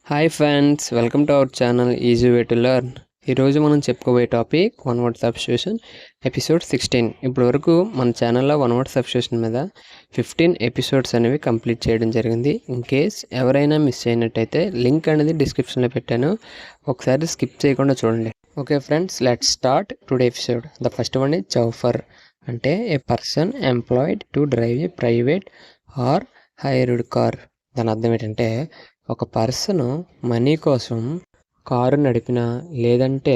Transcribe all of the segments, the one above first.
Hi friends, welcome to our channel easy way to learn. ఈరోజు మనం చెప్పుకోబోయే topic one word substitution episode 16. ఇప్పటి వరకు మన ఛానల్లో వన్ వర్డ్ సబ్స్టిట్యూషన్ మీద 15 ఎపిసోడ్స్ అనేవి కంప్లీట్ చేయడం జరిగింది. ఇన్ కేస్ ఎవరైనా మిస్ అయినట్టయితే లింక్ అనేది డిస్క్రిప్షన్లో పెట్టాను, ఒకసారి స్కిప్ చేయకుండా చూడండి. Okay friends, let's start today episode. The first one is chauffeur. అంటే a person employed to drive a private or hired car. దాని అర్థం ఏంటంటే ఒక పర్సన్ మనీ కోసం కారు నడిపిన, లేదంటే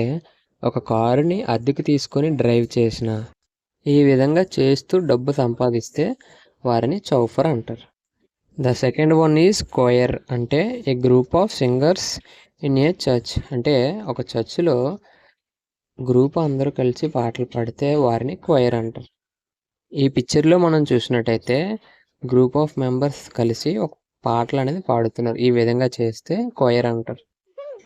ఒక కారుని అద్దెకు తీసుకొని డ్రైవ్ చేసిన, ఈ విధంగా చేస్తూ డబ్బు సంపాదిస్తే వారిని చౌఫర్ అంటారు. The second one is choir. అంటే a group of singers in a church. అంటే ఒక చర్చ్లో గ్రూప్ అందరూ కలిసి పాటలు పాడితే వారిని కోయర్ అంటారు. ఈ పిక్చర్లో మనం చూసినట్టయితే గ్రూప్ ఆఫ్ మెంబర్స్ కలిసి ఒక పాటలు అనేది పాడుతున్నారు. ఈ విధంగా చేస్తే కోయర్ అంటారు.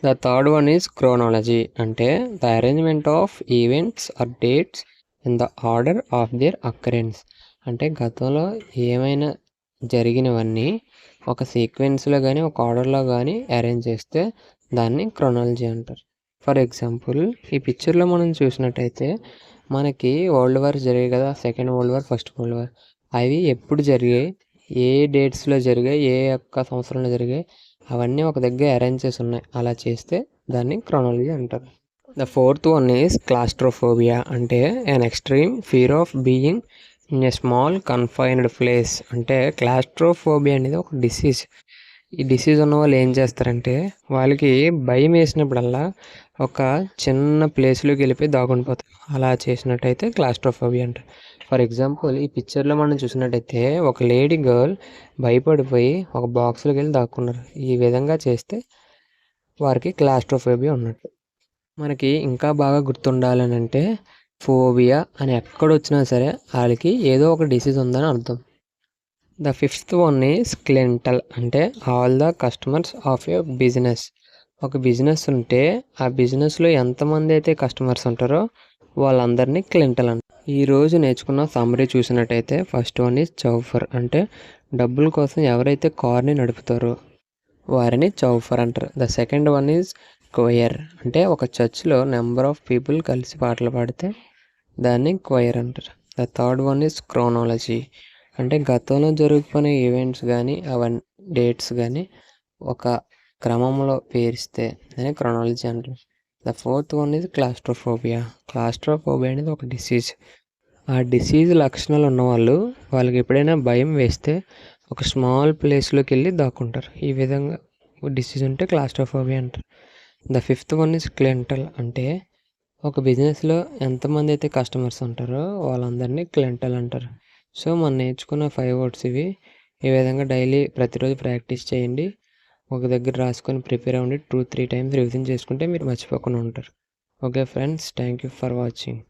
The third one is chronology. అంటే the arrangement of events or dates in the order of their occurrence. అంటే గతంలో ఏమైనా జరిగినవన్నీ ఒక సీక్వెన్స్లో కానీ ఒక ఆర్డర్లో కానీ అరేంజ్ చేస్తే దాన్ని క్రోనాలజీ అంటారు. ఫర్ ఎగ్జాంపుల్, ఈ పిక్చర్లో మనం చూసినట్టయితే మనకి వరల్డ్ వార్ జరిగాయి కదా, second world war, first world war. అవి ఎప్పుడు జరిగాయి, ఏ డేట్స్లో జరిగాయి, ఏ ఒక్క సంవత్సరంలో జరిగాయి, అవన్నీ ఒక దగ్గర అరేంజ్ చేసి ఉన్నాయి. అలా చేస్తే దాన్ని క్రోనాలజీ అంటారు. The fourth one is claustrophobia. అంటే an extreme fear of being in a small confined place. అంటే క్లాస్ట్రోఫోబియా అనేది ఒక డిసీజ్. ఈ డిసీజ్ ఉన్న వాళ్ళు ఏం చేస్తారంటే వాళ్ళకి భయం వేసినప్పుడల్లా ఒక చిన్న ప్లేస్లోకి వెళ్ళిపోయి దాగుండిపోతారు. అలా చేసినట్టయితే క్లాస్ట్రోఫోబియా అంటారు. ఫర్ ఎగ్జాంపుల్, ఈ పిక్చర్లో మనం చూసినట్టయితే ఒక లేడీ గర్ల్ భయపడిపోయి ఒక బాక్స్లోకి వెళ్ళి దాక్కున్నారు. ఈ విధంగా చేస్తే వారికి క్లాస్ట్రోఫోబియా ఉన్నట్టు. మనకి ఇంకా బాగా గుర్తుండాలని అంటే ఫోబియా అని ఎక్కడొచ్చినా సరే వాళ్ళకి ఏదో ఒక డిసీజ్ ఉందని అర్థం. The fifth one is clientele. అంటే all the customers of a business. ఒక బిజినెస్ ఉంటే ఆ బిజినెస్లో ఎంతమంది అయితే కస్టమర్స్ ఉంటారో వాళ్ళందరినీ క్లింటల్ అంటారు. ఈరోజు నేర్చుకున్న సమ్మరీ చూసినట్టయితే ఫస్ట్ వన్ ఈజ్ చౌఫర్. అంటే డబ్బుల కోసం ఎవరైతే కార్ని నడుపుతారో వారిని చౌఫర్ అంటారు. The second one is coir. అంటే ఒక చర్చ్లో నెంబర్ ఆఫ్ పీపుల్ కలిసి పాటలు పాడితే దాన్ని క్వయర్ అంటారు. The third one is chronology. అంటే గతంలో జరుగుతున్న ఈవెంట్స్ కానీ అవన్నీ డేట్స్ కానీ ఒక క్రమంలో పేరిస్తే దాన్ని క్రోనాలజీ అంటారు. The fourth one is claustrophobia. Claustrophobia అనేది ఒక డిసీజ్. ఆ డిసీజ్ లక్షణాలు ఉన్నవాళ్ళు వాళ్ళకి ఎప్పుడైనా భయం వేస్తే ఒక స్మాల్ ప్లేస్లోకి వెళ్ళి దాక్కుంటారు. ఈ విధంగా డిసీజ్ ఉంటే క్లాస్ట్రోఫోబియా అంటారు. The fifth one is clientele. అంటే ఒక బిజినెస్లో ఎంతమంది అయితే కస్టమర్స్ ఉంటారో వాళ్ళందరినీ క్లింటల్ అంటారు. సో మనం నేర్చుకున్న 5 వర్డ్స్ ఇవి. ఈ విధంగా డైలీ ప్రతిరోజు ప్రాక్టీస్ చేయండి. ఒక దగ్గర రాసుకొని ప్రిపేర్ అవ్వండి. 2-3 టైమ్స్ రివిజన్ చేసుకుంటే మీరు మర్చిపోకుండా ఉంటారు. Okay friends, thank you for watching.